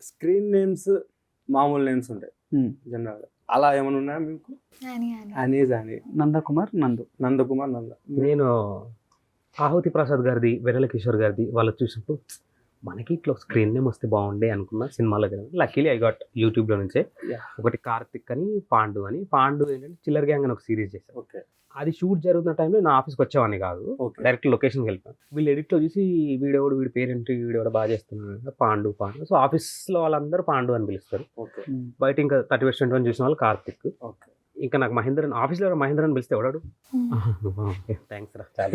Screen names మామూలు names ఉంటాయి general గా, అలా ఏమైనా ఉన్నాయా మీకు? అని నందకుమార్ నందకుమార్ నేను ఆహుతి ప్రసాద్ గారిది, వెన్నెల కిషోర్ గారిది వాళ్ళు చూసినప్పుడు మనకి ఇట్లా స్క్రీన్ నేమ్ వస్తే బాగుండే అనుకున్న సినిమాలో. లక్కీలీ ఐ గాట్ యూట్యూబ్లో నుంచే. ఒకటి కార్తిక్ అని, పాండు అని. పాండు ఏంటంటే చిల్లర్ గ్యాంగ్ అని ఒక సిరీస్ చేశాను. ఓకే. అది షూట్ జరుగుతున్న టైంలో నా ఆఫీస్కి వచ్చేవాడిని కాదు, డైరెక్ట్ లొకేషన్కి వెళ్ళిపోయాను. వీళ్ళు ఎడిట్లో చూసి వీడి పేరేంటి, వీడెవడ బాగా చేస్తున్నాడు, పాండు. సో ఆఫీస్లో వాళ్ళందరూ పాండు అని పిలుస్తారు. బయట ఇంకా 30/21 చూసిన వాళ్ళు కార్తిక్. ఇంకా నాకు మహేంద్రన్, ఆఫీస్లో మహేంద్రన్ పిలిస్తే ఎవడాడు, థ్యాంక్స్ రా, చాలా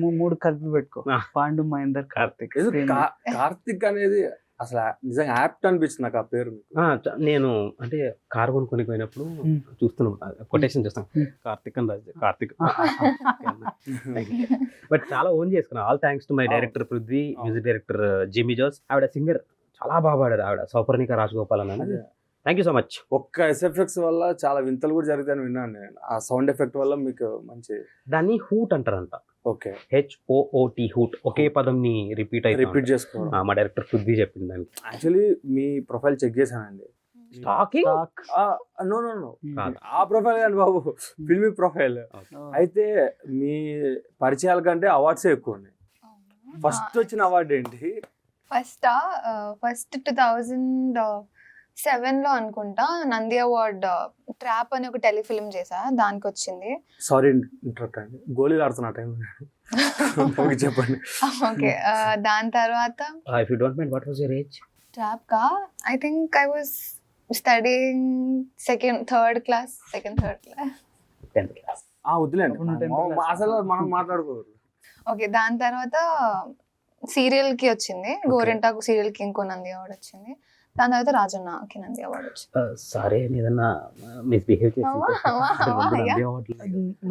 3 కలిపి పెట్టుకో, పాండు, మహేందర్, కార్తిక్. కార్తిక్ అనేది అసలు నిజంగా యాప్ట్ అనిపించింది నాకు ఆ పేరు. నేను అంటే కారు కొనుక్కొని పోయినప్పుడు చూస్తున్నాను, కొటేషన్ చూస్తాను, కార్తిక్ అని రాజు, కార్తిక్. బట్ చాలా ఓన్ చేసుకున్నాను. All thanks to my director Prithvi, music director Jimmy Jose. ఆవిడ సింగర్ చాలా బాగా పాడారు, ఆవిడ సౌపర్ణిక రాజగోపాల్ అని. Thank you so much. ఒక్క ఎస్ఎఫ్ఎక్స్ వల్ల చాలా వింతలు కూడా జరుగుతాయని విన్నాను నేను. ఆ సౌండ్ ఎఫెక్ట్ వల్ల మీకు మంచి, దాన్ని హూట్ అంటారంట. ఓకే. HOOT, hoot. ఒకే పదంని రిపీట్ చేసుకోవడం. మా డైరెక్టర్ పృథ్వీ చెప్పింది దానికి. యాక్చువల్లీ మీ ప్రొఫైల్ చెక్ చేశానండి. నో ఆ ప్రొఫైల్ కానీ బాబు, ఫిల్మీ ప్రొఫైల్. అయితే మీ పరిచయాల కంటే అవార్డ్సే ఎక్కువ ఉన్నాయి. ఫస్ట్ వచ్చిన అవార్డు ఏంటి? ఫస్ట్ 2007 లో అనుకుంటా నంది అవార్డ్ ట్రాప్ అని ఒక టెలిఫిల్మ్ చేసా, దానికి వచ్చింది. సారీ ఇంటరప్ట్ అండి, గోళీలు ఆడుతున్నా టైం చెప్పండి. ఓకే. దాని తర్వాత if you don't mind, what was your age? ట్రాప్ కా I think I was studying third class. 10th class. వద్దులేండి, అసలు మనం మాట్లాడుకోవాలి. ఓకే. దాని తర్వాత సీరియల్ కి వచ్చింది, గోరింటాకు సీరియల్ కి ఇంకో నంది అవార్డు వచ్చింది. దాని తర్వాత రాజన్నకి నంది అవార్డు వచ్చింది. సరే, ఏదన్నా మిస్బిహేవ్ చేసి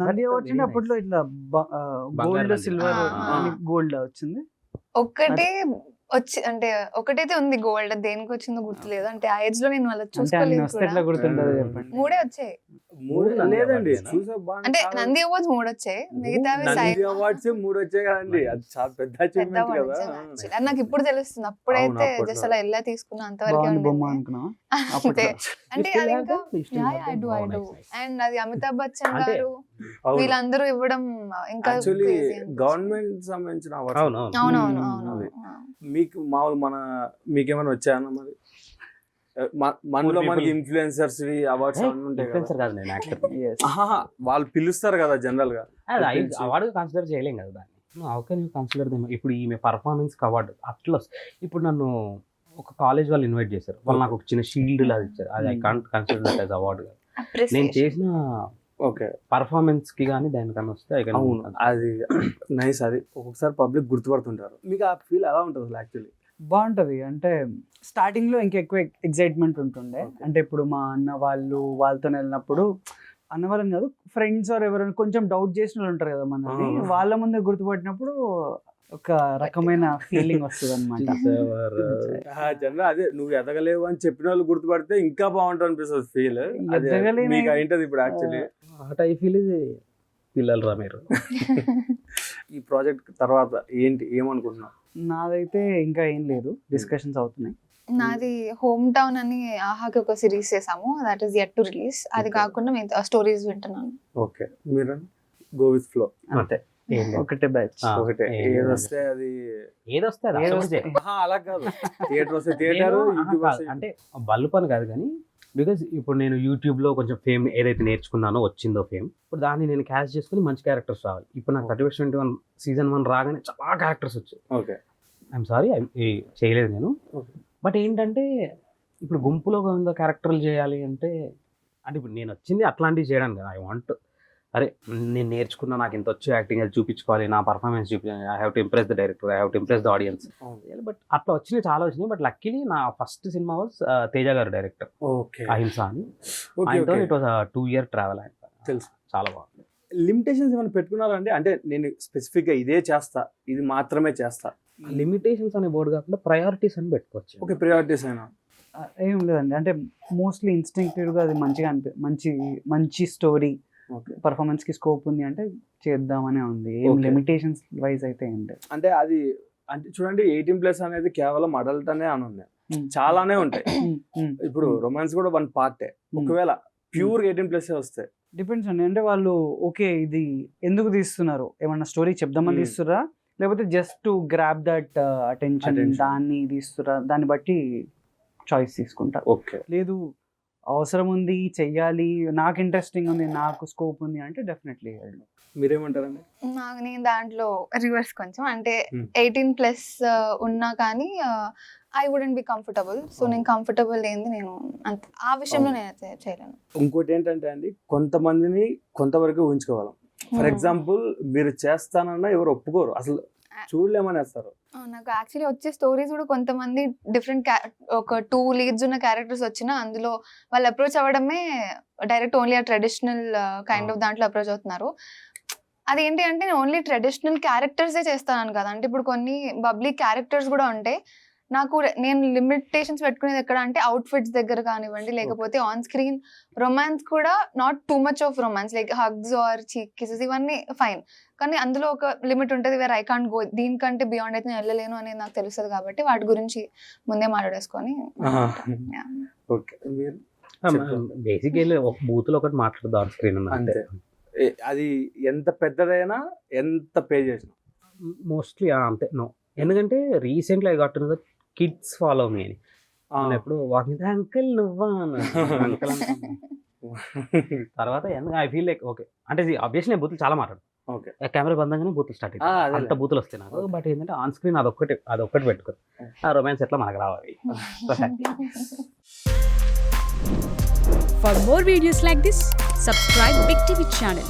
నంది అవార్డు అప్పట్లో ఇట్లా గోల్డ్, సిల్వర్, గోల్డ్ వచ్చింది. ఒక్కటే అంటే ఒకటైతే ఉంది గోల్డ్, దేనికి వచ్చిందో గుర్తులేదు. అంటే ఆ ఏజ్ లో నేను వాళ్ళ చూసుకోలేదు. 3 వచ్చాయి. లేదండి, అంటే నంది అవార్డ్స్ 3 వచ్చాయి, మిగతావి అవార్డ్స్ 3 వచ్చాయి కదండి. అది చాలా పెద్ద అచీవ్మెంట్ కదా. అది నాకు ఇప్పుడు తెలుస్తుంది, అప్పుడైతే జస్ట్ అలా ఎలా తీసుకున్నా అంతవరకు. అంటే అది ఇంకా అండ్ అది అమితాబ్ బచ్చన్ గారు వీళ్ళందరూ ఇవ్వడం ఇంకా గవర్నమెంట్ సంబంధించిన అవార్డ్స్. అవునవును. మీకు మామూలు మీకేమైనా వచ్చాయన్న మరి? మనలో మనకి ఇన్ఫ్లుయెన్సర్స్ అవార్డ్స్ వాళ్ళు పిలుస్తారు కదా జనరల్ గా, అవార్డు కన్సిడర్ చేయలేం కదా దాన్ని. How can you consider them? ఇప్పుడు ఈమె పర్ఫార్మెన్స్ అవార్డు అట్లా. ఇప్పుడు నన్ను ఒక కాలేజ్ వాళ్ళు ఇన్వైట్ చేశారు, వాళ్ళు నాకు ఒక చిన్న షీల్డ్ లాగా ఇచ్చారు. అది I can't consider that as award. నేను చేసిన పర్ఫార్మెన్స్ కి కానీ దానికన్నా వస్తే అది నైస్. అది ఒక్కొక్కసారి పబ్లిక్ గుర్తుపడుతుంటారు. మీకు ఆ ఫీల్ ఎలా ఉంటుంది? యాక్చువల్లీ బాగుంటది. అంటే స్టార్టింగ్ లో ఇంకెక్కువ ఎక్సైట్మెంట్ ఉంటుండే. అంటే ఇప్పుడు మా అన్న వాళ్ళతో వెళ్ళినప్పుడు, అన్న వాళ్ళని కాదు, ఫ్రెండ్స్ ఆర్ ఎవరైనా కొంచెం డౌట్ చేసిన వాళ్ళు ఉంటారు కదా మనల్ని, వాళ్ళ ముందే గుర్తుపట్టినప్పుడు ఒక రకమైన ఫీలింగ్ వస్తుంది అనమాట. జనరల్ అదే, నువ్వు ఎదగలేవు అని చెప్పిన వాళ్ళు గుర్తుపడితే ఇంకా బాగుంటుంది అనిపిస్తుంది ఫీల్. మీకు ఏంటది ఇప్పుడు? యాక్చువల్లీ ఐ ఫీల్ పిల్లలు రా మీరు. ఈ ప్రాజెక్ట్ తర్వాత ఏమనుకుంటున్నావు? నాదైతే ఇంకా ఏం లేదు, డిస్కషన్స్ అవుతున్నాయి. నాది హోమ్ టౌన్ అని ఆహాకి ఒక సిరీస్ చేసాము, that is yet to release. అది కాకుండా మేము స్టోరీస్ వింటున్నాను. ఓకే. మీరు గో విత్ ఫ్లో. అంతే, ఒకటే బ్యాచ్, ఒకటే. ఏదొస్తే అలా కాదు, థియేటర్ వస్తే థియేటర్, అంటే బల్లు పని కాదు కానీ, బికాజ్ ఇప్పుడు నేను యూట్యూబ్లో కొంచెం ఫేమ్ ఏదైతే నేర్చుకున్నానో వచ్చిందో ఫేమ్, ఇప్పుడు దాన్ని నేను క్యాచ్ చేసుకుని మంచి క్యారెక్టర్స్ రావాలి. ఇప్పుడు నాకు 30/21 సీజన్ 1 రాగానే చాలా క్యారెక్టర్స్ వచ్చాయి. ఓకే. ఐఎమ్ సారీ చేయలేదు నేను. బట్ ఏంటంటే ఇప్పుడు గుంపులో కొంత క్యారెక్టర్లు చేయాలి అంటే ఇప్పుడు నేను వచ్చింది అట్లాంటివి చేయడానికి కదా. ఐ వాంట్, అరే నేను నేర్చుకున్నా, నాకు ఇంత వచ్చి యాక్టింగ్ అది చూపించుకోవాలి, నా పర్ఫార్మెన్స్ చూపించాలి, I have to impress the director, I have to impress the audience. But అట్లా వచ్చినాయి, చాలా వచ్చినాయి. బట్ లక్కీలీ నా ఫస్ట్ సినిమా వాజ్ తేజ గారు డైరెక్టర్, అహింస అని. ఆయనతో ఇట్ వాజ్ 2 year ట్రావెల్. ఆయన తెలుసు, చాలా బాగుంది. లిమిటేషన్స్ ఏమైనా పెట్టుకున్నారంటే, అంటే నేను స్పెసిఫిక్గా ఇదే చేస్తా, ఇది మాత్రమే చేస్తా? లిమిటేషన్స్ అనే బోర్డు కాకుండా ప్రయారిటీస్ అని పెట్టుకోవచ్చు. ఓకే, ప్రయారిటీస్ అయినా ఏం లేదండి. అంటే మోస్ట్లీ ఇన్స్టింక్టివ్గా అది మంచిగా మంచి స్టోరీ, పర్ఫార్మెన్స్ కి స్కోప్ ఉంది అంటే చేద్దామనే ఉంది. ఏం లిమిటేషన్స్ వైజ్ అయితే ఏంటి అంటే అది, అంటే చూడండి 18+ అనేది కేవలం అడల్ట్ అనే అని ఉంది. చాలానే ఉంటాయి. ఇప్పుడు రొమాన్స్ కూడా వన్ పార్టే. ఒకవేళ ప్యూర్ 18+ వస్తాయి. డిపెండ్స్ అండి. అంటే వాళ్ళు ఓకే ఇది ఎందుకు తీస్తున్నారు, ఏమన్నా స్టోరీ చెప్దామని తీస్తురా లేకపోతే just to grab that attention దాన్ని తీస్తురా, దాన్ని బట్టి చాయిస్ తీసుకుంటా. ఓకే, లేదు అవసరం ఉంది చెయ్యాలి, నాకు ఇంట్రెస్టింగ్ ఉంది, నాకు స్కోప్ ఉంది అంటే డెఫినెట్లీ. మీరేమంటారండి? నేను దాంట్లో రివర్స్ కొంచెం, అంటే 18+ ఉన్నా కానీ I wouldn't be comfortable. So నేను కంఫర్టబుల్ ఏంది నేను అంత ఆ విషయంలో నేనైతే చేయలేను. ఇంకోటి ఏంటంటే అండి, కొంతమందిని కొంతవరకు ఊహించుకోగలం. ఫర్ ఎగ్జాంపుల్ మీరు చేస్తానన్నా ఎవరు ఒప్పుకోరు, అసలు చూడలేమనేస్తారు. నాకు యాక్చువల్లీ వచ్చే స్టోరీస్ కూడా కొంతమంది డిఫరెంట్ ఒక 2 leads ఉన్న క్యారెక్టర్స్ వచ్చినా అందులో వాళ్ళు అప్రోచ్ అవ్వడమే డైరెక్ట్ ఓన్లీ ఆ ట్రెడిషనల్ కైండ్ ఆఫ్ దాంట్లో అప్రోచ్ అవుతున్నారు. అదేంటి అంటే నేను ఓన్లీ ట్రెడిషనల్ క్యారెక్టర్సే చేస్తాను కదా, అంటే ఇప్పుడు కొన్ని పబ్లిక్ క్యారెక్టర్స్ కూడా ఉంటాయి. నేను లిమిటేషన్స్ పెట్టుకునేది ఎక్కడ అంటే అవుట్ఫిట్స్ దగ్గర కానివ్వండి, లేకపోతే ఆన్ స్క్రీన్ రొమాన్స్ కూడా not too much of romance, like hugs or cheek kisses ఇవన్నీ ఫైన్, కానీ అందులో ఒక లిమిట్ ఉంటుంది వేర్ ఐ కాంట్ గో, దీనికంటే బియాండ్ అయితే నేను వెళ్ళలేను అనేది నాకు తెలుస్తుంది. కాబట్టి వాటి గురించి ముందే మాట్లాడేసుకొని. ఓకే, మీరు బేసిక్ ఒక బూత్ లో ఒకటి మాట్లాడదు ఆన్ స్క్రీన్ అంతే. అది ఎంత పెద్దదైనా ఎంత పే చేసినా మోస్ట్లీ అంతే. నో, ఎందుకంటే recently I got to know that kids follow me అని ఎప్పుడు వాకింగ్ అంకుల్ నువ్వా అంకుల్ తర్వాత ఎందుకు ఐ ఫీల్ లైక్ ఓకే అంటే ఆబ్వియస్లీ నేను బూతులు చాలా మాట్లాడు. ఓకే, కెమెరా బంధంగానే బూతులు స్టార్ట్ అయ్యి అంత బూతులు వస్తాయి నాకు. బట్ ఏంటంటే ఆన్ స్క్రీన్ అదొక్కటి పెట్టుకో, ఆ రొమాన్స్ ఎట్లా మనకు రావాలి. For more videos like this, subscribe Big TV channel.